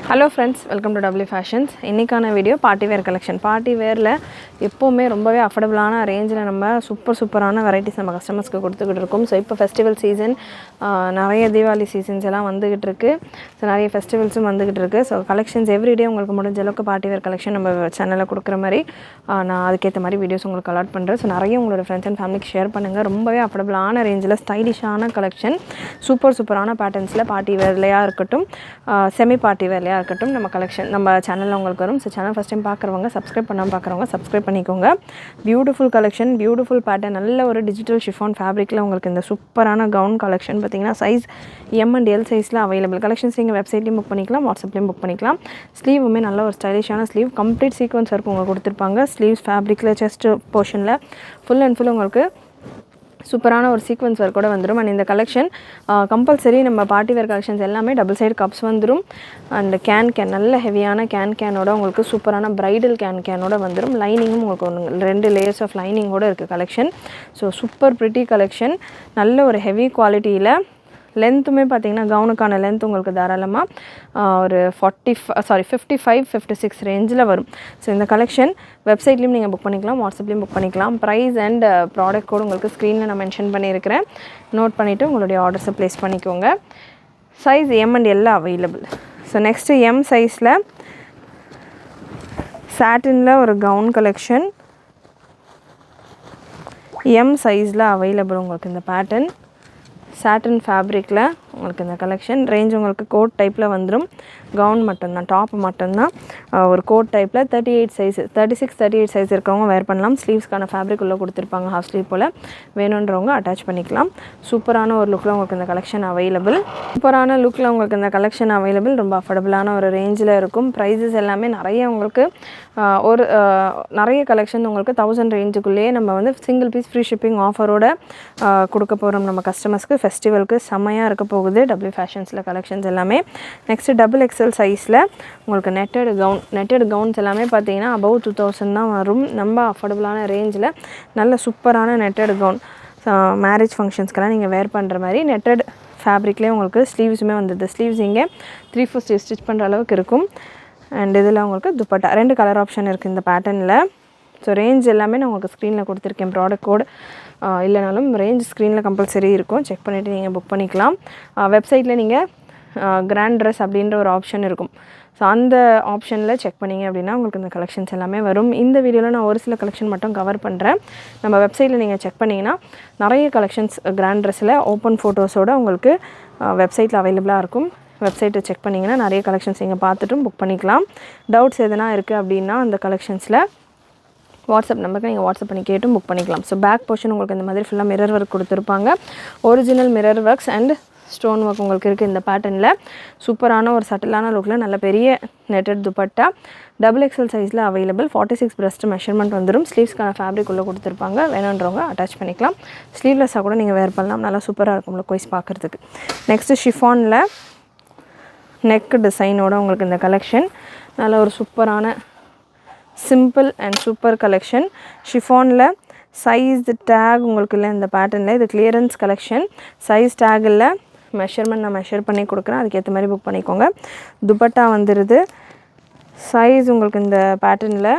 Hello friends, welcome to W fashions. இன்றைக்கான வீடியோ party wear collection. Party வேரில் எப்போவுமே ரொம்பவே அஃபோர்டபுளான ரேஞ்சில் நம்ம சூப்பரான வெரைட்டிஸ் நம்ம கஸ்டமர்ஸ்க்கு கொடுத்துக்கிட்டு இருக்கோம். ஸோ இப்போ ஃபெஸ்டிவல் சீசன், நிறைய தீபாவளி சீசன்ஸ் எல்லாம் வந்துக்கிட்டு இருக்குது. ஸோ நிறைய ஃபெஸ்டிவல்ஸும் வந்துக்கிட்டு இருக்குது. ஸோ கலெக்ஷன்ஸ் எவ்ரிடே உங்களுக்கு முடிஞ்ச அளவுக்கு பார்ட்டி வேர் கலெக்ஷன் நம்ம சேனலில் கொடுக்குற மாதிரி நான் அதுக்கேற்ற மாதிரி வீடியோஸ் உங்களுக்கு அலாட் பண்ணுறேன். ஸோ நிறைய உங்களோட ஃப்ரெண்ட்ஸ் அண்ட் ஃபேமிலிக்கு ஷேர் பண்ணுங்கள். ரொம்பவே அஃபோர்டபுளான ரேஞ்சில் ஸ்டைலிஷான கலெக்ஷன், சூப்பரான பேட்டர்ன்ஸில் பார்ட்டி வேர்லையாக இருக்கட்டும், செமி பார்ட்டி வேர்லையாக இருக்கட்டும், நம்ம கலெக்ஷன் நம்ம சேனலில் உங்களுக்கு வரும். ஸோ சேனல் ஃபஸ்ட் டைம் பார்க்குறவங்க, சப்ஸ்கிரைப் பண்ணாமல் பார்க்குறவங்க சப்ஸ்கிரைப் பண்ணிக்கோங்க. பியூட்டிஃபுல் கலெக்ஷன், பியூட்டிஃபுல் பேட்டர்ன், நல்ல ஒரு டிஜிட்டல் ஷிஃபான் ஃபேப்ரிக்கில் உங்களுக்கு இந்த சூப்பரான கவுன் கலெக்ஷன் பார்த்தீங்கன்னா சைஸ் எம் அண்ட் எல் சைஸில் அவைலபிள். கலெக்ஷன்ஸ் நீங்கள் வெப்சைட்லேயும் புக் பண்ணிக்கலாம், வாட்ஸ்அப்லேயும் புக் பண்ணிக்கலாம். ஸ்லீவுமே நல்ல ஒரு ஸ்டைலிஷான ஸ்லீவ், கம்ப்ளீட் சீக்வன்ஸ் ஒர்க் உங்களுக்கு கொடுத்துருப்பாங்க. ஸ்லீவ்ஸ் ஃபேப்ரிக்கில் செஸ்ட் போர்ஷனில் ஃபுல் அண்ட் ஃபுல் உங்களுக்கு சூப்பரான ஒரு சீக்வன்ஸ் ஒர்க் கூட வந்துடும். அண்ட் இந்த கலெக்ஷன் கம்பல்சரி நம்ம பார்ட்டி வேர் கலெக்ஷன்ஸ் எல்லாமே டபுள் சைடு கப்ஸ் வந்துடும். அண்ட் கேன் நல்ல ஹெவியான கேனோட உங்களுக்கு சூப்பரான பிரைடல் கேனோட வந்துடும். லைனிங்கும் உங்களுக்கு 2 லேயர்ஸ் ஆஃப் லைனிங்கோடு இருக்குது collection. So super pretty collection, நல்ல ஒரு ஹெவி குவாலிட்டியில். லென்த்துமே பார்த்தீங்கன்னா கவுனுக்கான லென்த் உங்களுக்கு தாராளமாக ஒரு 55-56 ரேஞ்சில் வரும். ஸோ இந்த கலெக்ஷன் வெப்சைட்லேயும் நீங்கள் புக் பண்ணிக்கலாம், வாட்ஸ்அப்லேயும் புக் பண்ணிக்கலாம். ப்ரைஸ் அண்ட் ப்ராடக்ட் கோட் உங்களுக்கு ஸ்க்ரீனில் நான் மென்ஷன் பண்ணியிருக்கிறேன். நோட் பண்ணிவிட்டு உங்களுடைய ஆர்டர்ஸை ப்ளேஸ் பண்ணிக்கோங்க. Size M and L available. So next M சைஸில் சாட்டினில் ஒரு கவுன் கலெக்ஷன், எம் சைஸில் அவைலபிள் உங்களுக்கு இந்த பேட்டர்ன். சாட்டின் ஃபேப்ரிக்கில் உங்களுக்கு இந்த கலெக்ஷன். ரேஞ்ச் உங்களுக்கு கோட் டைப்பில் வந்துடும். கவுன் மட்டும்தான், டாப் மட்டும்தான் ஒரு கோட் டைப்பில். 36-38 சைஸ் இருக்கிறவங்க வேர் பண்ணலாம். ஸ்லீவ்ஸ்க்கான ஃபேப்ரிக் உள்ளே கொடுத்துருப்பாங்க, ஹாஃப் ஸ்லீவ் போல். வேணுன்றவங்க அட்டாச் பண்ணிக்கலாம். சூப்பரான ஒரு லுக்கில் உங்களுக்கு இந்த கலெக்ஷன் அவைலபிள். ரொம்ப அஃபோர்டபுளான ஒரு ரேஞ்சில் இருக்கும். ப்ரைஸஸ் எல்லாமே நிறைய உங்களுக்கு நிறைய கலெக்ஷன் உங்களுக்கு 1000 ரேஞ்சுக்குள்ளேயே நம்ம வந்து சிங்கிள் பீஸ் ஃப்ரீ ஷிப்பிங் ஆஃபரோட கொடுக்க போகிறோம் நம்ம கஸ்டமர்ஸ்க்கு. ஃபெஸ்டிவலுக்கு செம்மையாக இருக்க போகுது டபிள்யூ ஃபேஷன்ஸில் கலெக்ஷன்ஸ் எல்லாமே. நெக்ஸ்ட்டு XXL சைஸில் உங்களுக்கு நெட்டட் கவுன்ஸ் எல்லாமே பார்த்தீங்கன்னா அபவ் 2000 தான் வரும். ரொம்ப அஃபோர்டபுளான ரேஞ்சில் நல்ல சூப்பரான நெட்டட் கவுன், மேரேஜ் ஃபங்க்ஷன்ஸ்க்கெல்லாம் நீங்கள் வேர் பண்ணுற மாதிரி நெட்டட் ஃபேப்ரிக்லேயே உங்களுக்கு ஸ்லீவ்ஸுமே வந்துடுது. ஸ்லீவ்ஸ் இங்கே 3/4 ஸ்லீவ் ஸ்டிச் பண்ணுற அளவுக்கு இருக்கும். அண்ட் இதில் உங்களுக்கு துப்பட்டா 2 கலர் ஆப்ஷன் இருக்குது இந்த பேட்டர்னில். ஸோ ரேஞ்ச் எல்லாமே நான் உங்களுக்கு ஸ்க்ரீனில் கொடுத்துருக்கேன். ப்ராடக்ட் கோட் இல்லைனாலும் ரேஞ்ச் ஸ்க்ரீனில் கம்பல்சரி இருக்கும். செக் பண்ணிவிட்டு நீங்கள் புக் பண்ணிக்கலாம். வெப்சைட்டில் நீங்கள் கிராண்ட் ட்ரெஸ் அப்படின்ற ஒரு ஆப்ஷன் இருக்கும். ஸோ அந்த ஆப்ஷனில் செக் பண்ணிங்க அப்படின்னா உங்களுக்கு இந்த கலெக்ஷன்ஸ் எல்லாமே வரும். இந்த வீடியோவில் நான் ஒரு சில கலெக்ஷன் மட்டும் கவர் பண்ணுறேன். நம்ம வெப்சைட்டில் நீங்கள் செக் பண்ணிங்கன்னா நிறைய கலெக்ஷன்ஸ் கிராண்ட் ட்ரெஸ்ஸில் ஓப்பன் ஃபோட்டோஸோடு உங்களுக்கு வெப்சைட்டில் அவைலபிளாக இருக்கும். வெப்சைட்டை செக் பண்ணிங்கன்னா நிறைய கலெக்ஷன்ஸ் நீங்கள் பார்த்துட்டும் புக் பண்ணிக்கலாம். டவுட்ஸ் எதனா இருக்குது அப்படின்னா அந்த கலெக்ஷன்ஸில் வாட்ஸ்அப் நம்பருக்கு நீங்கள் வாட்ஸ்அப் பண்ணி கேட்டும் புக் பண்ணிக்கலாம். ஸோ பேக் போர்ஷன் உங்களுக்கு இந்த மாதிரி ஃபுல்லாக மிரர் ஒர்க் கொடுத்துருப்பாங்க. Original mirror works and stone work உங்களுக்கு இருக்குது இந்த பேட்டர்னில். சூப்பரான ஒரு சட்டிலான லுக்கில் நல்ல பெரிய நெட்டட் துப்பட்டா XXL சைஸில் அவைலபிள். 46 பிரஸ்ட் மெஷர்மெண்ட் வந்துடும். ஸ்லீவ்ஸ்க்கான ஃபேப்ரிக் உள்ளே கொடுத்துருப்பாங்க. வேணுன்றவங்க அட்டாச் பண்ணிக்கலாம். ஸ்லீவ்லெஸ்ஸாக கூட நீங்கள் வேர் பண்ணலாம். நல்லா சூப்பராக இருக்கும் லுக் வைஸ் பார்க்குறதுக்கு. நெக்ஸ்ட்டு ஷிஃபானில் நெக் டிசைனோட உங்களுக்கு இந்த கலெக்ஷன் நல்ல ஒரு சூப்பரான சிம்பிள் அண்ட் சூப்பர் கலெக்ஷன். ஷிஃபானில் சைஸ் டேக் உங்களுக்கு இல்லை இந்த பேட்டர்னில். இது கிளியரன்ஸ் கலெக்ஷன். சைஸ் டேக் இல்லை, மெஷர்மெண்ட் நான் மெஷர் பண்ணி கொடுக்குறேன், அதுக்கேற்ற மாதிரி புக் பண்ணிக்கோங்க. துப்பட்டா வந்துடுது. சைஸ் உங்களுக்கு இந்த பேட்டர்னில்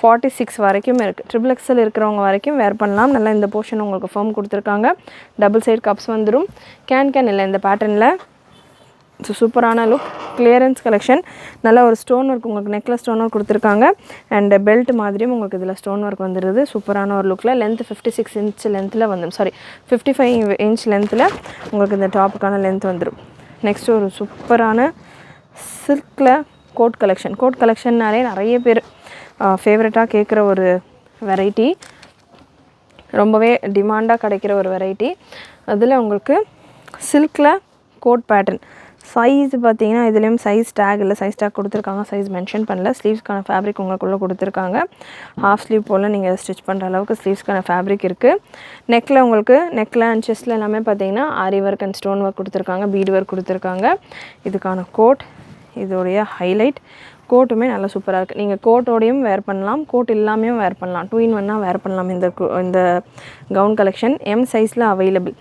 46 வரைக்கும் இருக்குது. XXL இருக்கிறவங்க வரைக்கும் வேர் பண்ணலாம். நல்லா இந்த போர்ஷன் உங்களுக்கு ஃபார்ம் கொடுத்துருக்காங்க. டபுள் சைடு கப்ஸ் வந்துடும். கேன் இல்லை இந்த பேட்டர்னில். ஸோ சூப்பரான லுக், கிளியரன்ஸ் கலெக்ஷன். நல்லா ஒரு ஸ்டோன் ஒர்க் உங்களுக்கு நெக்கில் ஸ்டோன் ஒர்க் கொடுத்துருக்காங்க. அண்ட் பெல்ட் மாதிரியும் உங்களுக்கு இதில் ஸ்டோன் ஒர்க் வந்துடுது. சூப்பரான ஒரு லுக்கில். லென்த் 56 இன்ச் லென்த்தில் வந்துடும். 55 இன்ச் லென்த்தில் உங்களுக்கு இந்த டாப்புக்கான லென்த் வந்துடும். நெக்ஸ்ட் ஒரு சூப்பரான சில்கில் கோட் கலெக்ஷன்னாலே நிறைய பேர் ஃபேவரட்டாக கேட்குற ஒரு வெரைட்டி, ரொம்பவே டிமாண்டாக கிடைக்கிற ஒரு வெரைட்டி. அதில் உங்களுக்கு சில்கில் கோட் பேட்டர்ன். சைஸ் பார்த்தீங்கன்னா இதுலேயும் சைஸ் டேக் இல்லை, சைஸ் டேக் கொடுத்துருக்காங்க, சைஸ் மென்ஷன் பண்ணல. ஸ்லீவ்ஸ்க்கான ஃபேப்ரிக் உங்களுக்குள்ளே கொடுத்துருக்காங்க. ஹாஃப் ஸ்லீவ் போல் நீங்கள் ஸ்டிச் பண்ணுற அளவுக்கு ஸ்லீவ்ஸ்க்கான ஃபேப்ரிக் இருக்குது. நெக்கில் உங்களுக்கு நெக்கில் அண்ட் செஸ்ட்டில் எல்லாமே பார்த்தீங்கன்னா ஆரி ஒர்க் அண்ட் ஸ்டோன் ஒர்க் கொடுத்துருக்காங்க, பீட் ஒர்க் கொடுத்துருக்காங்க. இதுக்கான கோட், இதோடைய ஹைலைட். கோட்டுமே நல்லா சூப்பராக இருக்குது. நீங்கள் கோட்டோடையும் வேர் பண்ணலாம், கோட் இல்லாமையும் வேர் பண்ணலாம். 2 in 1 வேர் பண்ணலாம். இந்த கவுன் கலெக்ஷன் எம் சைஸில் available.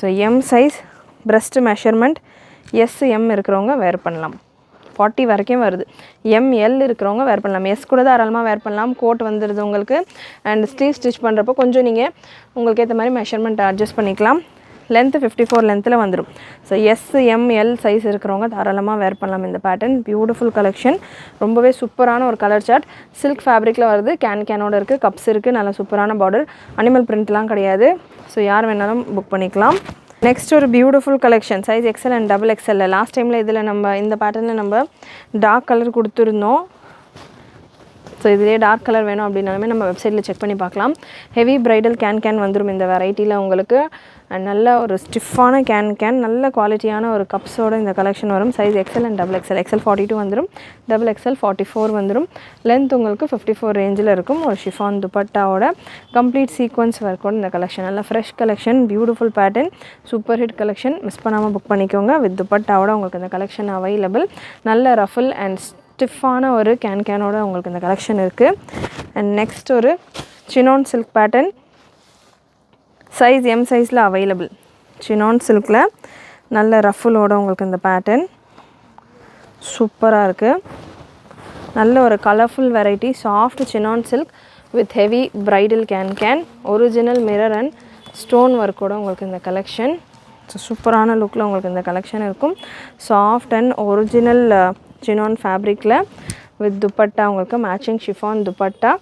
So M size breast measurement S M இருக்கிறவங்க வேர் பண்ணலாம். 40 வரைக்கும் வருது. எம்எல் இருக்கிறவங்க வேர் பண்ணலாம். எஸ் கூட தாராளமாக வேர் பண்ணலாம். கோட் வந்துடுது உங்களுக்கு. அண்ட் ஸ்டிச் பண்ணுறப்போ கொஞ்சம் நீங்கள் உங்களுக்கு ஏற்ற மாதிரி மெஷர்மெண்ட் அட்ஜஸ்ட் பண்ணிக்கலாம். லென்த்து 54 லென்த்தில் வந்துடும். ஸோ எஸ்எம்எல் சைஸ் இருக்கிறவங்க தாராளமாக வேர் பண்ணலாம் இந்த பேட்டர்ன். பியூட்டிஃபுல் கலெக்ஷன், ரொம்பவே சூப்பரான ஒரு கலர் சார்ட். சில்க் ஃபேப்ரிக்கில் வருது, கேனோட இருக்குது, கப்ஸ் இருக்குது, நல்ல சூப்பரான பார்டர், அனிமல் பிரிண்ட்லாம் கிடையாது. ஸோ யார் வேணாலும் புக் பண்ணிக்கலாம். நெக்ஸ்ட் ஒரு beautiful collection, size XL and double XL. Last டைமில் இதில் நம்ம இந்த பேட்டர்னில் நம்ம டார்க் கலர் கொடுத்துருந்தோம். ஸோ இதிலே டார்க் கலர் வேணும் அப்படின்னாலுமே நம்ம வெப்சைட்டில் செக் பண்ணி பார்க்கலாம். ஹெவி பிரைடல் கேன் வந்துடும் இந்த வெரைட்டியில் உங்களுக்கு. அண்ட் நல்ல ஒரு ஸ்டிஃபான கேன், நல்ல குவாலிட்டியான ஒரு கப்ஸோட இந்த கலெக்ஷன் வரும். Size XL and double XL. XL 42 வந்துடும், டபுள் எக்ஸல் 44 வந்துடும். லென்த் உங்களுக்கு 54 ரேஞ்சில் இருக்கும். ஒரு ஷிஃபான் துப்பட்டாவோட கம்ப்ளீட் சீக்வன்ஸ் ஒர்க்கோட இந்த கலெக்ஷன். நல்ல fresh collection, beautiful pattern, super hit collection. Miss பண்ணாமல் புக் பண்ணிக்கோங்க. வித் துப்பட்டாவோட உங்களுக்கு இந்த கலெக்ஷன் அவைலபிள். நல்ல ரஃபில் அண்ட் ஸ்டிஃபான ஒரு கேனோட உங்களுக்கு இந்த கலெக்ஷன் இருக்குது. அண்ட் நெக்ஸ்ட் ஒரு chinon silk pattern, size M சைஸில் அவைலபிள். சினான் சில்கில் நல்ல ரஃபுலோட உங்களுக்கு இந்த பேட்டர்ன் சூப்பராக இருக்குது. நல்ல ஒரு colourful variety, soft chinon silk with heavy bridal can, original mirror and stone ஒர்க்கோட உங்களுக்கு இந்த கலெக்ஷன். ஸோ சூப்பரான லுக்கில் உங்களுக்கு இந்த கலெக்ஷன் இருக்கும். சாஃப்ட் அண்ட் ஒரிஜினல் சினான் ஃபேப்ரிக்கில் வித் துப்பட்டா உங்களுக்கு மேட்சிங் ஷிஃபான் துப்பட்டா.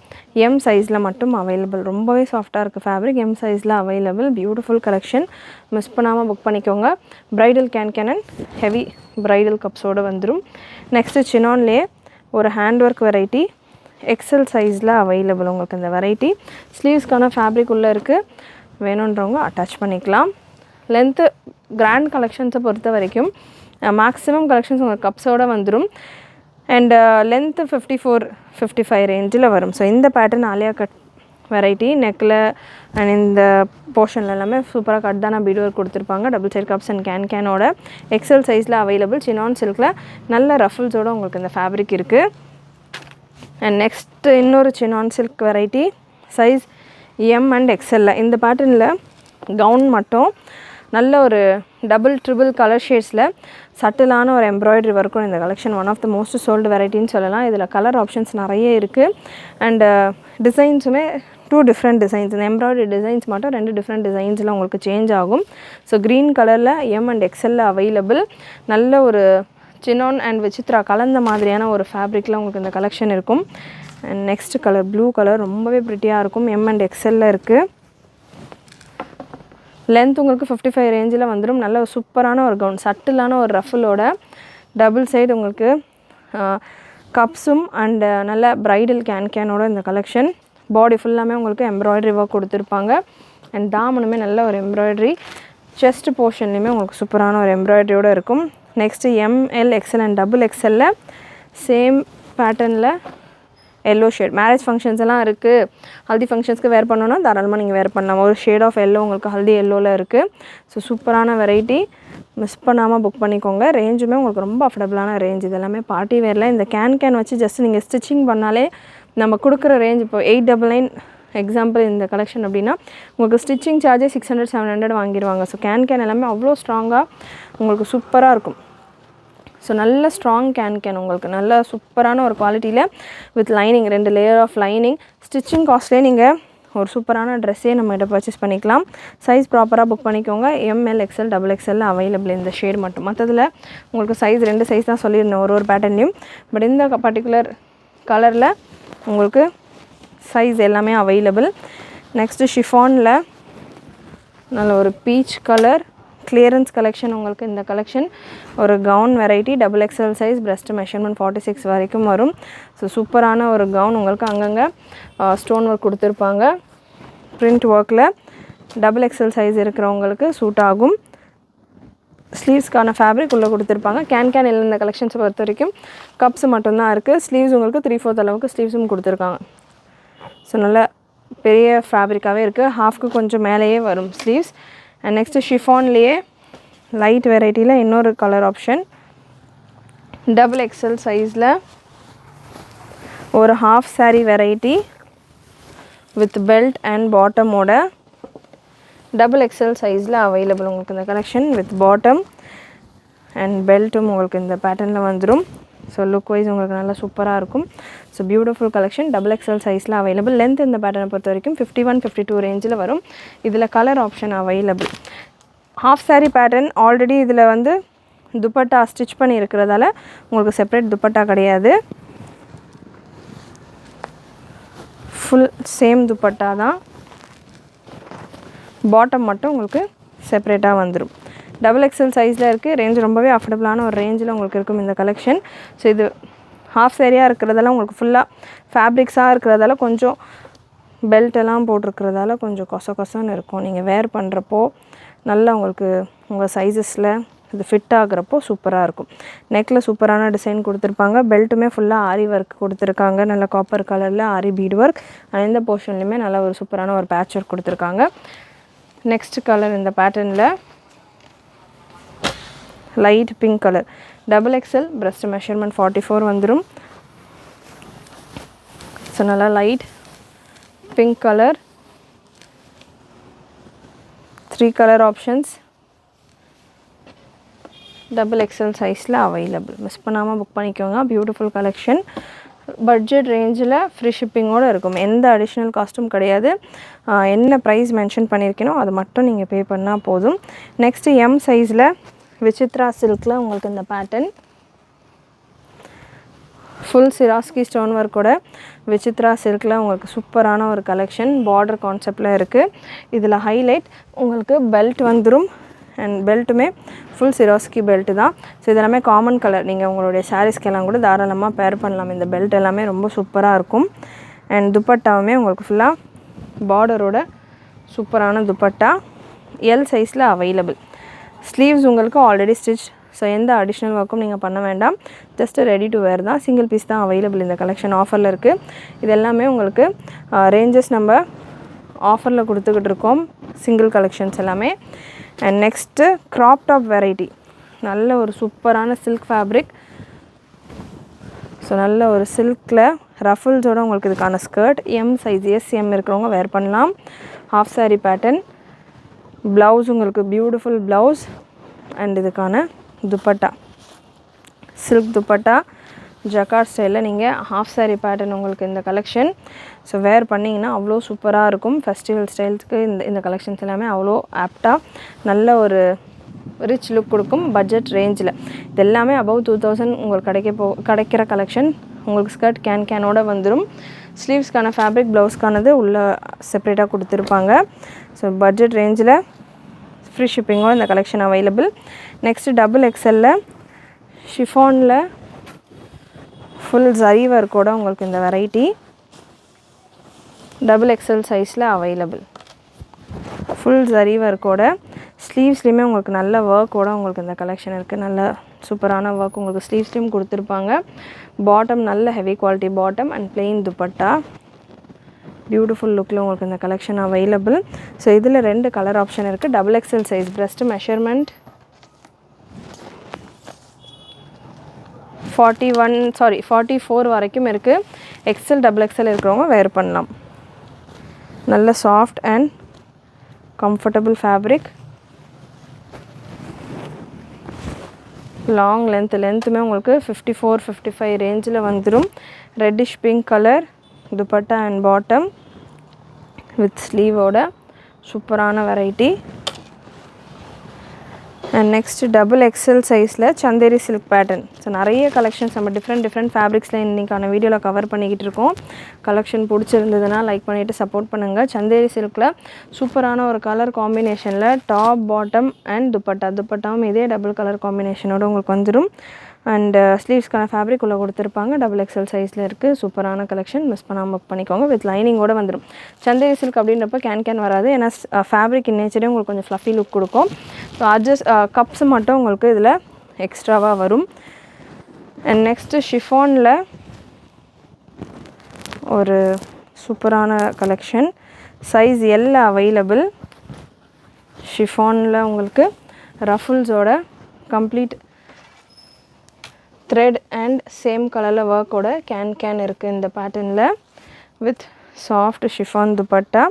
எம் சைஸில் மட்டும் அவைலபிள். ரொம்பவே சாஃப்டாக இருக்குது ஃபேப்ரிக், எம் சைஸில் அவைலபிள். பியூட்டிஃபுல் கலெக்ஷன், மிஸ் பண்ணாமல் புக் பண்ணிக்கோங்க. Bridal can and heavy bridal கப்ஸோடு வந்துடும். நெக்ஸ்ட்டு சினான்லேயே ஒரு ஹேண்ட் ஒர்க் வெரைட்டி, எக்ஸல் சைஸில் அவைலபிள் உங்களுக்கு இந்த வெரைட்டி. ஸ்லீவ்ஸ்க்கான ஃபேப்ரிக் உள்ளே இருக்குது, வேணுன்றவங்க அட்டாச் பண்ணிக்கலாம். லென்த்து கிராண்ட் கலெக்ஷன்ஸை பொறுத்த வரைக்கும் மேக்ஸிமம் கலெக்ஷன்ஸ் உங்களுக்கு கப்ஸோடு வந்துடும். அண்ட் லென்த்து 54-55 ரேஞ்சில் வரும். ஸோ இந்த பேட்டர்ன் ஆலியா கட் வெரைட்டி. நெக்கில் அண்ட் இந்த போர்ஷனில் எல்லாமே சூப்பராக கட் தான பீட் ஒர்க் கொடுத்துருப்பாங்க. டபுள் சைட் கப்ஸ் அண்ட் கேனோட எக்ஸல் சைஸில் அவைலபிள். சினான் சில்கில் நல்ல ரஃபிள்ஸோடு உங்களுக்கு இந்த ஃபேப்ரிக் இருக்குது. அண்ட் நெக்ஸ்ட்டு இன்னொரு chinon silk variety, size M and எக்ஸலில். இந்த பேட்டர்னில் கவுன் மட்டும் நல்ல ஒரு டபுள் ட்ரிபிள் கலர் ஷேட்ஸில் சட்டிலான ஒரு எம்ப்ராய்டரி ஒர்க்கும் இந்த collection. One of the most sold வெரைட்டின்னு சொல்லலாம். இதில் கலர் ஆப்ஷன்ஸ் நிறைய இருக்குது. அண்டு டிசைன்ஸுமே 2 டிஃப்ரெண்ட் டிசைன்ஸ். இந்த எம்ப்ராய்டரி டிசைன்ஸ் மட்டும் 2 டிஃப்ரெண்ட் டிசைன்ஸில் உங்களுக்கு சேஞ்ச் ஆகும். ஸோ க்ரீன் கலரில் எம் அண்ட் எக்ஸலில் அவைலபிள். நல்ல ஒரு சினான் அண்ட் விசித்ரா கலந்த மாதிரியான ஒரு ஃபேப்ரிக்கில் உங்களுக்கு இந்த கலெக்ஷன் இருக்கும். And next colour blue colour, ரொம்பவே ப்ரிட்டியாக இருக்கும். எம் அண்ட் எக்ஸலில் இருக்குது. லென்த் உங்களுக்கு 55 ரேஞ்சில் வந்துடும். நல்ல ஒரு சூப்பரான ஒரு கவுன், சட்டிலான ஒரு ரஃபிலோட டபுள் சைடு உங்களுக்கு கப்ஸும் அண்டு நல்ல ப்ரைடல் கேனோட இந்த கலெக்ஷன். பாடி ஃபுல்லாமே உங்களுக்கு எம்ப்ராய்டரி ஒர்க் கொடுத்துருப்பாங்க. அண்ட் தாமனுமே நல்ல ஒரு எம்ப்ராய்டரி. செஸ்ட் போர்ஷன்லேயுமே உங்களுக்கு சூப்பரான ஒரு எம்ப்ராய்டரியோடு இருக்கும். Next M L XL and double எக்ஸலில் சேம் பேட்டர்னில் எல்லோ ஷேட். மேரேஜ் ஃபங்க்ஷன்ஸ் எல்லாம் இருக்குது, ஹல்தி ஃபங்க்ஷன்ஸ்க்கு வேர் பண்ணோன்னா தாராளமாக நீங்கள் வேர் பண்ணலாம். ஒரு ஷேட் ஆஃப் எல்லோ உங்களுக்கு ஹல்தி எல்லோவில் இருக்குது. ஸோ சூப்பரான வெரைட்டி, மிஸ் பண்ணாமல் புக் பண்ணிக்கோங்க. ரேஞ்சுமே உங்களுக்கு ரொம்ப அஃபர்டபுளான ரேஞ்ச். இது எல்லாமே பார்ட்டி வேரில். இந்த கேன் வச்சு ஜஸ்ட் நீங்கள் ஸ்டிச்சிங் பண்ணாலே நம்ம கொடுக்குற ரேஞ்ச் இப்போ 899 எக்ஸாம்பிள் இந்த கலெக்ஷன் அப்படின்னா உங்களுக்கு ஸ்டிச்சிங் சார்ஜே 600-700 வாங்கிடுவாங்க. ஸோ கேன் எல்லாமே அவ்வளோ ஸ்ட்ராங்காக உங்களுக்கு சூப்பராக இருக்கும். ஸோ நல்ல ஸ்ட்ராங் கேன் உங்களுக்கு நல்ல சூப்பரான ஒரு குவாலிட்டியில் with lining, 2 layer of lining. Stitching காஸ்ட்லேயே நீங்கள் ஒரு சூப்பரான ட்ரெஸ்ஸே நம்மகிட்ட பர்ச்சேஸ் பண்ணிக்கலாம். சைஸ் ப்ராப்பராக புக் பண்ணிக்கோங்க. M L XL double XL available இந்த ஷேட் மட்டும். மற்றதில் உங்களுக்கு சைஸ் 2 சைஸ் தான் சொல்லியிருந்தேன் ஒரு பேட்டர்ன்லையும். பட் இந்த பர்டிகுலர் கலரில் உங்களுக்கு சைஸ் எல்லாமே அவைலபிள். நெக்ஸ்ட்டு ஷிஃபானில் நல்ல ஒரு பீச் கலர் கிளியரன்ஸ் கலெக்ஷன். உங்களுக்கு இந்த கலெக்ஷன் ஒரு gown variety, double XL size, breast measurement 46 வரைக்கும் வரும். ஸோ சூப்பரான ஒரு கவுன். உங்களுக்கு அங்கங்கே ஸ்டோன் ஒர்க் கொடுத்துருப்பாங்க பிரிண்ட் ஒர்க்கில். டபுள் எக்ஸல் சைஸ் இருக்கிறவங்களுக்கு சூட் ஆகும். ஸ்லீவ்ஸ்க்கான ஃபேப்ரிக் உள்ளே கொடுத்துருப்பாங்க. கேன் இல்லை இந்த கலெக்ஷன்ஸை பொறுத்த வரைக்கும் கப்ஸ் மட்டும்தான் இருக்குது. ஸ்லீவ்ஸ் உங்களுக்கு 3/4 அளவுக்கு ஸ்லீவ்ஸும் கொடுத்துருக்காங்க. ஸோ நல்லா பெரிய ஃபேப்ரிக்காகவே இருக்குது. ஹாஃப்க்கு கொஞ்சம் மேலேயே வரும் ஸ்லீவ்ஸ். அண்ட் நெக்ஸ்ட்டு ஷிஃபான்லேயே லைட் வெரைட்டியில் இன்னொரு கலர் ஆப்ஷன், டபுள் எக்ஸல் சைஸில் ஒரு half sari variety with belt and பாட்டமோட டபுள் எக்ஸல் சைஸில் அவைலபிள் உங்களுக்கு இந்த கலெக்ஷன் வித் பாட்டம் அண்ட் பெல்ட்டும் உங்களுக்கு இந்த பேட்டர்னில் வந்துடும். ஸோ லுக் வைஸ் உங்களுக்கு நல்லா சூப்பராக இருக்கும். So beautiful collection double XL சைஸில் அவைலபிள். லென்த் இந்த பேட்டர்னை பொறுத்த வரைக்கும் 51-52 ரேஞ்சில் வரும். இதில் colour option available. Half sari pattern already இதில் வந்து துப்பட்டா ஸ்டிச் பண்ணி இருக்கிறதால உங்களுக்கு செப்பரேட் துப்பட்டா கிடையாது. ஃபுல் சேம் துப்பட்டா தான். பாட்டம் மட்டும் உங்களுக்கு செப்பரேட்டாக வந்துடும். டபுள் எக்ஸ்எல் சைஸில் இருக்குது. ரேஞ்ச் ரொம்பவே அஃபோர்டபுளான ஒரு ரேஞ்சில் உங்களுக்கு இருக்கும் இந்த கலெக்ஷன். ஸோ இது ஹாஃப் சாரியாக இருக்கிறதால உங்களுக்கு ஃபுல்லாக ஃபேப்ரிக்ஸாக இருக்கிறதால கொஞ்சம் பெல்ட்டெல்லாம் போட்டிருக்கிறதால கொஞ்சம் கொசன்னு இருக்கும். நீங்கள் வேர் பண்ணுறப்போ நல்லா உங்களுக்கு உங்கள் சைஸஸில் இது ஃபிட் ஆகுறப்போ சூப்பராக இருக்கும். நெக்கில் சூப்பரான டிசைன் கொடுத்துருப்பாங்க. பெல்ட்டுமே ஃபுல்லாக ஆரி ஒர்க் கொடுத்துருக்காங்க. நல்ல காப்பர் கலரில் ஆரி பீட் ஒர்க். இந்த போர்ஷன்லையுமே நல்ல ஒரு சூப்பரான ஒரு பேட்ச் ஒர்க் கொடுத்துருக்காங்க. நெக்ஸ்ட் கலர் இந்த பேட்டர்னில் light pink colour. Double XL breast measurement 44 வந்துடும். ஸோ நல்லா light pink colour. 3 colour options double XL சைஸில் அவைலபிள். மிஸ் பண்ணாமல் புக் பண்ணிக்கோங்க. Beautiful collection. பட்ஜெட் ரேஞ்சில் ஃப்ரீ ஷிப்பிங்கோடு இருக்கும். எந்த அடிஷ்னல் காஸ்ட்டும் கிடையாது. என்ன ப்ரைஸ் மென்ஷன் பண்ணியிருக்கேனோ அது மட்டும் நீங்கள் பே பண்ணால் போதும். நெக்ஸ்ட்டு எம் சைஸில் விசித்ரா சில்கில் உங்களுக்கு இந்த பேட்டர்ன் ஃபுல் சிராஸ்கி ஸ்டோன் ஒர்க்கோட விசித்ரா சில்கில் உங்களுக்கு சூப்பரான ஒரு கலெக்ஷன். பார்டர் கான்செப்டில் இருக்குது. இதில் ஹைலைட் உங்களுக்கு பெல்ட் வந்துடும். அண்ட் பெல்ட்டுமே ஃபுல் சிராஸ்கி பெல்ட்டு தான். ஸோ இது எல்லாமே காமன் கலர். நீங்கள் உங்களுடைய சாரீஸ்க்கெல்லாம் கூட தாராளமாக பேர் பண்ணலாம். இந்த பெல்ட் எல்லாமே ரொம்ப சூப்பராக இருக்கும். அண்ட் துப்பட்டாவுமே உங்களுக்கு ஃபுல்லாக பார்டரோட சூப்பரான துப்பட்டா எல் சைஸில் அவைலபிள். ஸ்லீவ்ஸ் உங்களுக்கு ஆல்ரெடி ஸ்டிச். ஸோ எந்த அடிஷ்னல் ஒர்க்கும் நீங்கள் பண்ண வேண்டாம். ஜஸ்ட் ரெடி டு வேர் தான். சிங்கிள் பீஸ் தான் அவைலபிள். இந்த கலெக்ஷன் ஆஃபரில் இருக்குது. இது எல்லாமே உங்களுக்கு ரேஞ்சஸ் நம்ம ஆஃபரில் கொடுத்துக்கிட்டு இருக்கோம். சிங்கிள் கலெக்ஷன்ஸ் எல்லாமே. And next crop top variety. நல்ல ஒரு சூப்பரான சில்க் ஃபேப்ரிக். ஸோ நல்ல ஒரு சில்கில் ரஃபுல்ஸோடு உங்களுக்கு இதுக்கான ஸ்கர்ட். எம் சைஸ் எம் இருக்கிறவங்க வேர் பண்ணலாம். Half sari pattern. ப்ளவுஸ் உங்களுக்கு பியூட்டிஃபுல் ப்ளவுஸ். அண்ட் இதுக்கான துப்பட்டா சில்க் துப்பட்டா ஜக்கார்ட் ஸ்டைலில் நீங்கள் ஹாஃப் சாரீ பேட்டர்ன் உங்களுக்கு இந்த கலெக்ஷன். ஸோ வேர் பண்ணிங்கன்னா அவ்வளோ சூப்பராக இருக்கும். ஃபெஸ்டிவல் ஸ்டைல்ஸ்க்கு இந்த கலெக்ஷன்ஸ் எல்லாமே அவ்வளோ ஆப்டாக நல்ல ஒரு ரிச் லுக் கொடுக்கும் பட்ஜெட் ரேஞ்சில். இது எல்லாமே அபவ் 2000 உங்களுக்கு கிடைக்கிற கலெக்ஷன். உங்களுக்கு ஸ்கர்ட் கேனோட வந்துடும். ஸ்லீவ்ஸ்க்கான ஃபேப்ரிக் ப்ளவுஸ்க்கானது உள்ளே செப்பரேட்டாக கொடுத்துருப்பாங்க. ஸோ பட்ஜெட் ரேஞ்சில் ஃப்ரீ ஷிப்பிங்கோட இந்த கலெக்ஷன் அவைலபிள். நெக்ஸ்ட்டு டபுள் எக்ஸ்எல்லில் ஷிஃபானில் ஃபுல் ஜரி ஒர்க்கோட உங்களுக்கு இந்த வெரைட்டி டபுள் எக்ஸ்எல் சைஸில் அவைலபிள். ஃபுல் ஜரி ஒர்க்கோட ஸ்லீவ்ஸ்லேயுமே உங்களுக்கு நல்ல ஒர்க்கோட உங்களுக்கு இந்த கலெக்ஷன் இருக்குது. நல்ல சூப்பரான ஒர்க் உங்களுக்கு ஸ்லீவ்ஸ்லேயும் கொடுத்துருப்பாங்க. பாட்டம் நல்ல heavy quality bottom and plain dupatta. Beautiful லுக்கில் உங்களுக்கு இந்த கலெக்ஷன் அவைலபிள். ஸோ இதில் 2 கலர் ஆப்ஷன் இருக்குது. Double XL size breast measurement 44 வரைக்கும் இருக்குது. எக்ஸ்எல் டபுள் எக்ஸ்எல் இருக்கிறவங்க வேர் பண்ணலாம். நல்ல soft and comfortable fabric. Long லென்த்துமே உங்களுக்கு 54-55 ரேஞ்சில் வந்துடும். Reddish pink colour dupatta and bottom with ஸ்லீவோட சூப்பரான variety. And next double XL சைஸில் சந்தேரி சில்க் பேட்டர்ன். ஸோ நிறைய கலெக்ஷன்ஸ் நம்ம டிஃப்ரெண்ட் ஃபேப்ரிக்ஸில் இன்றைக்கான வீடியோவில் கவர் பண்ணிக்கிட்டு இருக்கோம். கலெக்ஷன் பிடிச்சிருந்ததுன்னா லைக் பண்ணிவிட்டு சப்போர்ட் பண்ணுங்கள். சந்தேரி சில்கில் சூப்பரான ஒரு கலர் காம்பினேஷனில் டாப் பாட்டம் அண்ட் துப்பட்டாவும் இதே டபுள் கலர் காம்பினேஷனோடு உங்களுக்கு வந்துடும். அண்ட் ஸ்லீவ்ஸ்க்கான ஃபேப்ரிக் உள்ளே கொடுத்துருப்பாங்க. டபுள் எக்ஸ்எல் சைஸில் இருக்குது. சூப்பரான கலெக்ஷன். மிஸ் பண்ணாமல் புக் பண்ணிக்கோங்க. வித் லைனிங்கோடு வந்துடும். சந்தேரி சில்க் அப்படின்றப்ப கேன் வராது. ஏன்னா ஃபேப்ரிக் இன் நேச்சரே உங்களுக்கு கொஞ்சம் ஃப்ளஃபி லுக் கொடுக்கும். ஸோ கப்ஸ் மட்டும் உங்களுக்கு இதில் எக்ஸ்ட்ராவாக வரும். அண்ட் நெக்ஸ்ட்டு ஷிஃபானில் ஒரு சூப்பரான கலெக்ஷன். Size L available. ஷிஃபானில் உங்களுக்கு ரஃபுல்ஸோட கம்ப்ளீட் த்ரெட் அண்ட் சேம் கலரில் ஒர்க்கோட கேன் இருக்குது இந்த பேட்டர்னில் with soft chiffon dupatta.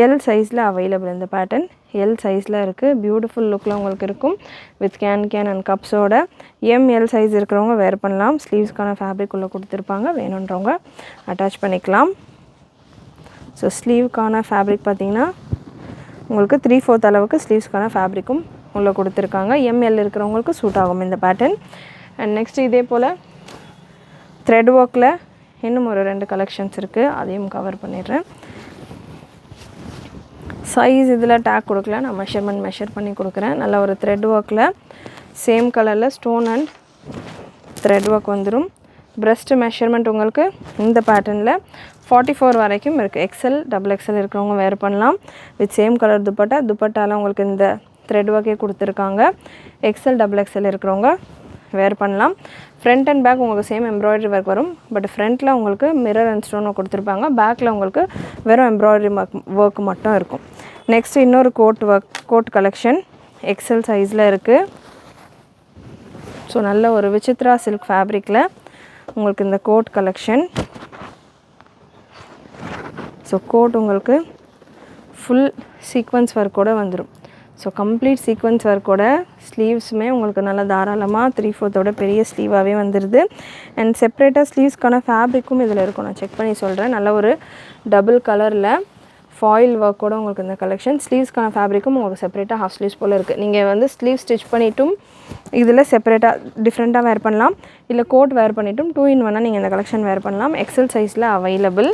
L சைஸில் அவைலபிள் இந்த பேட்டர்ன். எல் சைஸில் இருக்குது. பியூட்டிஃபுல் லுக்கில் உங்களுக்கு இருக்கும். வித் கேன் அண்ட் கப்ஸோட. எம்எல் சைஸ் இருக்கிறவங்க வேர் பண்ணலாம். ஸ்லீவ்ஸ்க்கான ஃபேப்ரிக் உள்ளே கொடுத்துருப்பாங்க. வேணுன்றவங்க அட்டாச் பண்ணிக்கலாம். ஸோ ஸ்லீவுக்கான ஃபேப்ரிக் பார்த்திங்கன்னா உங்களுக்கு 3/4 அளவுக்கு ஸ்லீவ்ஸ்க்கான ஃபேப்ரிக்கும் உள்ளே கொடுத்துருக்காங்க. எம்எல் இருக்கிறவங்களுக்கு சூட் ஆகும் இந்த பேட்டர்ன். அண்ட் நெக்ஸ்ட் இதே போல் த்ரெட் ஒர்க்கில் இன்னும் ஒரு 2 கலெக்ஷன்ஸ் இருக்குது. அதையும் கவர் பண்ணிடுறேன். சைஸ் இதில் டேக் கொடுக்கல, நான் மெஷர் பண்ணி கொடுக்குறேன். நல்ல ஒரு த்ரெட் ஒர்க்கில் சேம் கலரில் ஸ்டோன் அண்ட் த்ரெட் ஒர்க் வந்துடும். ப்ரெஸ்ட் மெஷர்மெண்ட் உங்களுக்கு இந்த பேட்டர்னில் 44 வரைக்கும் இருக்குது. எக்ஸல் டபுள் எக்ஸல் இருக்கிறவங்க வேர் பண்ணலாம். வித் சேம் கலர் துப்பட்டாவில் உங்களுக்கு இந்த த்ரெட் ஒர்க்கே கொடுத்துருக்காங்க. எக்ஸல் டபுள் எக்ஸல் இருக்கிறவங்க வேர் பண்ணலாம். ஃப்ரண்ட் அண்ட் பேக் உங்களுக்கு சேம் எம்ப்ராய்டரி ஒர்க் வரும். பட் ஃப்ரண்ட்டில் உங்களுக்கு மிரர் அண்ட் ஸ்டோன் கொடுத்துருப்பாங்க. பேக்கில் உங்களுக்கு வெறும் எம்ப்ராய்டரி ஒர்க் மட்டும் இருக்கும். நெக்ஸ்ட் இன்னொரு கோட் கலெக்ஷன் எக்ஸல் சைஸில் இருக்குது. ஸோ நல்ல ஒரு விசித்ரா சில்க் ஃபேப்ரிக்கில் உங்களுக்கு இந்த கோட் கலெக்ஷன். ஸோ கோட் உங்களுக்கு ஃபுல் சீக்வன்ஸ் ஒர்க்கோடு வந்துடும். ஸோ கம்ப்ளீட் சீக்வன்ஸ் ஒர்க்கோட ஸ்லீவ்ஸுமே உங்களுக்கு நல்லா தாராளமாக 3/4 பெரிய ஸ்லீவாகவே வந்துடுது. அண்ட் செப்பரேட்டாக ஸ்லீவ்ஸ்க்கான ஃபேப்ரிக்கும் இதில் இருக்கும். நான் செக் பண்ணி சொல்கிறேன். நல்ல ஒரு டபுள் கலரில் ஃபாயில் ஒர்க்கோடு உங்களுக்கு இந்த கலெக்ஷன். ஸ்லீவ்ஸ்க்கான ஃபேப்ரிக்கும் உங்களுக்கு செப்பரேட்டாக ஹாஃப் ஸ்லீவ்ஸ் போல் இருக்குது. நீங்கள் வந்து ஸ்லீவ் ஸ்டிச் பண்ணிவிட்டும் இதில் செப்பரேட்டாக டிஃப்ரெண்ட்டாக வேர் பண்ணலாம். இல்லை கோட் வேர் பண்ணிவிட்டும் 2 in 1 நீங்கள் இந்த கலெக்ஷன் வேர் பண்ணலாம். எக்ஸல் சைஸில் அவைலபிள்.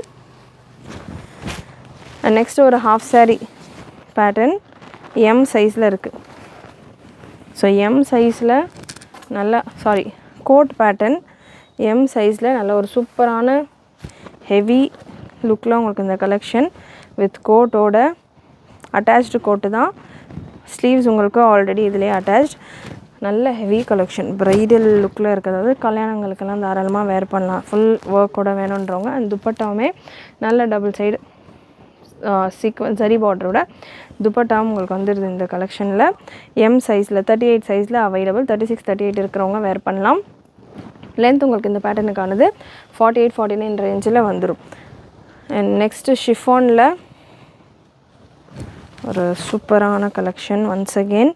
அண்ட் நெக்ஸ்ட் ஒரு ஹாஃப் சாரீ பேட்டர்ன் எம் சைஸில் இருக்குது. ஸோ எம் சைஸில் கோட் பேட்டர்ன் எம் சைஸில் நல்ல ஒரு சூப்பரான ஹெவி லுக்கில் உங்களுக்கு இந்த கலெக்ஷன் வித் கோட்டோட அட்டாச்டு கோட்டு தான். ஸ்லீவ்ஸ் உங்களுக்கு ஆல்ரெடி இதிலே அட்டாச். நல்ல ஹெவி கலெக்ஷன் ப்ரைடல் லுக்கில் இருக்கிறது. கல்யாணங்களுக்கெல்லாம் தாராளமாக வேர் பண்ணலாம். ஃபுல் ஒர்க்கோட வேணுன்றவங்க. அண்ட் துப்பட்டாவுமே நல்ல டபுள் சைடு சீக்வன்ஸ் சரி பார்டரோட துப்பட்டாவும் உங்களுக்கு வந்துடுது இந்த கலெக்ஷனில். எம் சைஸில் 38 சைஸில் அவைலபிள். 36, 38 இருக்கிறவங்க வேர் பண்ணலாம். லென்த் உங்களுக்கு இந்த பேட்டர்னுக்கானது 48, 49 ரேஞ்சில் வந்துடும். அண்ட் நெக்ஸ்ட்டு ஷிஃபானில் ஒரு சூப்பரான கலெக்ஷன். ஒன்ஸ் அகெயின்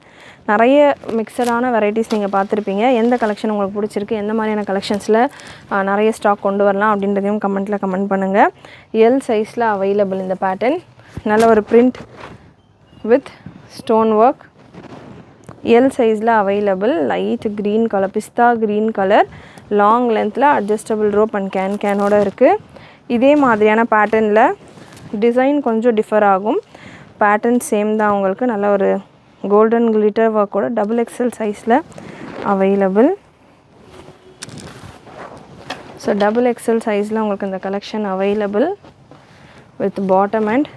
நிறைய மிக்சடான வெரைட்டிஸ் நீங்கள் பார்த்துருப்பீங்க. எந்த கலெக்ஷன் உங்களுக்கு பிடிச்சிருக்கு, எந்த மாதிரியான கலெக்ஷன்ஸில் நிறைய ஸ்டாக் கொண்டு வரலாம் அப்படின்றதையும் கமெண்ட் பண்ணுங்கள். எல் சைஸில் அவைலபிள் இந்த பேட்டர்ன். நல்ல ஒரு print with stone work. L சைஸில் available. Light green colour, pista green colour, long லென்த்தில் அட்ஜஸ்டபிள் ரோப் அண்ட் கேனோட இருக்குது. இதே மாதிரியான பேட்டர்னில் டிசைன் கொஞ்சம் டிஃபர் ஆகும். பேட்டர்ன் சேம் தான். உங்களுக்கு நல்ல ஒரு கோல்டன் கிளிட்டர் ஒர்க்கோட டபுள் எக்ஸல் சைஸில் அவைலபிள். ஸோ டபுள் எக்ஸல் சைஸில் உங்களுக்கு இந்த collection available with bottom and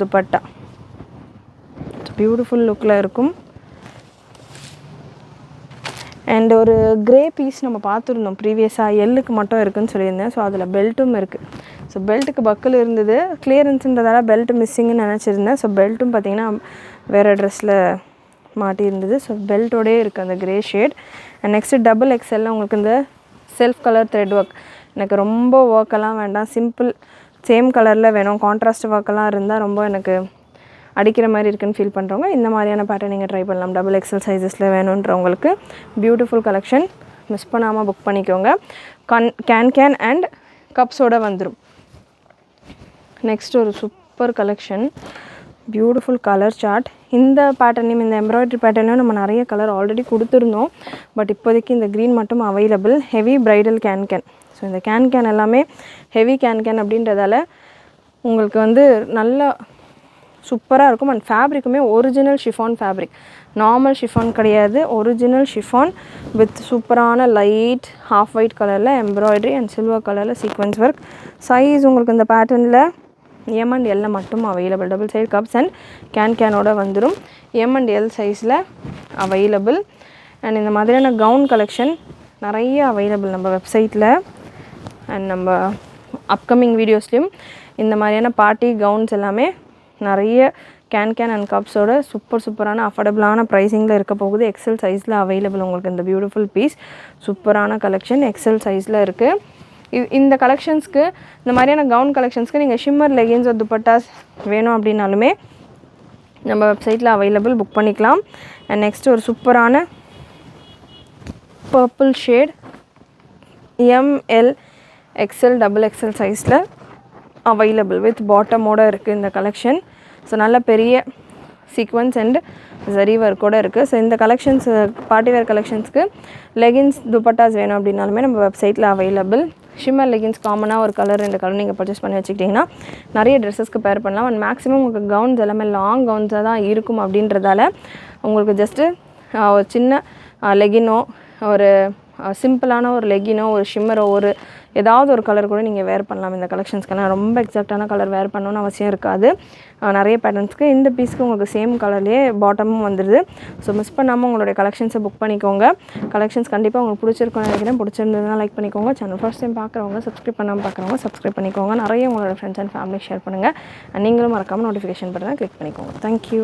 dupatta. Beautiful லுக்கில் இருக்கும். அண்ட் ஒரு க்ரே பீஸ் நம்ம பார்த்துருந்தோம் ப்ரீவியஸாக. எல்லுக்கு மட்டும் இருக்குதுன்னு சொல்லியிருந்தேன். ஸோ அதில் பெல்ட்டும் இருக்குது. ஸோ பெல்ட்டுக்கு பக்கில் இருந்தது. கிளியரன்ஸுன்றதால பெல்ட் மிஸ்ஸிங்னு நினச்சிருந்தேன். ஸோ பெல்ட்டும் பார்த்திங்கன்னா வேறு ட்ரெஸ்ஸில் மாட்டியிருந்தது. ஸோ பெல்ட்டோடே இருக்குது அந்த grey shade. And next double எக்ஸலில் உங்களுக்கு இந்த செல்ஃப் கலர் த்ரெட் ஒர்க். எனக்கு ரொம்ப ஒர்க்கெல்லாம் வேண்டாம், சிம்பிள் சேம் கலரில் வேணும். கான்ட்ராஸ்ட் ஒர்க்கெல்லாம் இருந்தால் ரொம்ப எனக்கு அடிக்கிற மாதிரி இருக்குன்னு ஃபீல் பண்ணுறவங்க இந்த மாதிரியான பேட்டர்ன் நீங்கள் ட்ரை பண்ணலாம். டபுள் எக்ஸல் சைஸஸில் வேணுன்றவங்களுக்கு பியூட்டிஃபுல் கலெக்ஷன். மிஸ் பண்ணாமல் புக் பண்ணிக்கோங்க. கேன் அண்ட் கப்ஸோடு வந்துடும். நெக்ஸ்ட் ஒரு super collection, beautiful colour chart. இந்த பேட்டர்னையும் இந்த எம்ப்ராய்டரி பேட்டர்னையும் நம்ம நிறைய கலர் ஆல்ரெடி கொடுத்துருந்தோம். பட் இப்போதைக்கு இந்த க்ரீன் மட்டும் available. Heavy bridal can. So இந்த கேன் எல்லாமே ஹெவி கேன் அப்படின்றதால உங்களுக்கு வந்து நல்லா சூப்பராக இருக்கும். அண்ட் ஃபேப்ரிக்குமே original chiffon fabric, normal chiffon கிடையாது. ஒரிஜினல் ஷிஃபான் வித் சூப்பரான லைட் ஹாஃப் ஒயிட் கலரில் எம்ப்ராய்டரி அண்ட் சில்வர் கலரில் சீக்வன்ஸ் ஒர்க். சைஸ் உங்களுக்கு இந்த பேட்டர்னில் எம் அண்ட் எல்ல மட்டும் available. Double side cuffs and கேனோட வந்துடும். எம் அண்ட் எல் சைஸில் அவைலபிள். அண்ட் இந்த மாதிரியான கவுன் கலெக்ஷன் நிறைய அவைலபிள் நம்ம வெப்சைட்டில் அண்ட் நம்ம அப்கமிங் வீடியோஸ்லேயும். இந்த மாதிரியான பார்ட்டி கவுன்ஸ் எல்லாமே நிறைய கேன் அண்ட் கப்ஸோட சூப்பரான அஃபோர்டபுளான ப்ரைஸிங்கில் இருக்க போகுது. எக்ஸல் சைஸில் அவைலபிள் உங்களுக்கு இந்த பியூட்டிஃபுல் பீஸ். சூப்பரான கலெக்ஷன் எக்ஸல் சைஸில் இருக்குது. இந்த கலெக்ஷன்ஸ்க்கு, இந்த மாதிரியான கவுன் கலெக்ஷன்ஸ்க்கு நீங்கள் ஷிம்மர் லெகின்ஸ் துப்பட்டாஸ் வேணும் அப்படின்னாலுமே நம்ம வெப்சைட்டில் அவைலபிள், புக் பண்ணிக்கலாம். அண்ட் நெக்ஸ்ட் ஒரு சூப்பரான purple shade M L XL double XL சைஸில் அவைலபிள் வித் பாட்டமோடு இருக்குது இந்த கலெக்ஷன். ஸோ நல்ல பெரிய சீக்வன்ஸ் அண்ட் ஜரி ஒர்க்கோடு இருக்குது. ஸோ இந்த கலெக்ஷன்ஸ் பார்ட்டிவேர் கலெக்ஷன்ஸ்க்கு லெகின்ஸ் துப்பட்டாஸ் வேணும் அப்படின்னாலுமே நம்ம வெப்சைட்டில் அவைலபிள். ஷிம்மர் லெகின்ஸ் காமனாக ஒரு கலர் 2 கலர் நீங்கள் பர்ச்சேஸ் பண்ணி வச்சுக்கிட்டிங்கன்னா நிறைய ட்ரெஸ்ஸஸ்க்கு பேர் பண்ணலாம். அண்ட் மேக்ஸிமம் உங்களுக்கு கவுன்ஸ் எல்லாமே லாங் கவுன்ஸாக தான் இருக்கும் அப்படின்றதால உங்களுக்கு ஜஸ்ட்டு ஒரு சின்ன லெகினோ, ஒரு சிம்பிளான ஒரு லெகினோ, ஒரு ஷிம்மரோ, ஒரு ஏதாவது ஒரு கலர் கூட நீங்கள் வேர் பண்ணலாம். இந்த கலெக்ஷன்ஸ்க்கெல்லாம் ரொம்ப எக்ஸாக்டான கலர் வேர் பண்ணணும்னு அவசியம் இருக்காது. நிறைய பேட்டர்ன்ஸ்க்கு இந்த பீஸ்க்கு உங்களுக்கு சேம் கலர்லேயே பாட்டமும் வந்துடுது. ஸோ மிஸ் பண்ணாமல் உங்களுடைய கலெக்ஷன்ஸை புக் பண்ணிக்கோங்க. கலெக்ஷன்ஸ் கண்டிப்பாக உங்களுக்கு பிடிச்சிருக்கும்னு நினைக்கிறேன். பிடிச்சிருந்ததுன்னா லைக் பண்ணிக்கோங்க. சேனல் ஃபர்ஸ்ட் டைம் பார்க்குறவங்க, சப்ஸ்கிரைப் பண்ணாமல் பார்க்குறவங்க சப்ஸ்கிரைப் பண்ணிக்கோங்க. நிறைய உங்களோட ஃப்ரெண்ட்ஸ் அண்ட் ஃபேமிலி ஷேர் பண்ணுங்கள். நீங்களும் மறக்காமல் நோட்டிஃபிகேஷன் பட்டனை கிளிக் பண்ணிக்கோங்க. தேங்க்யூ.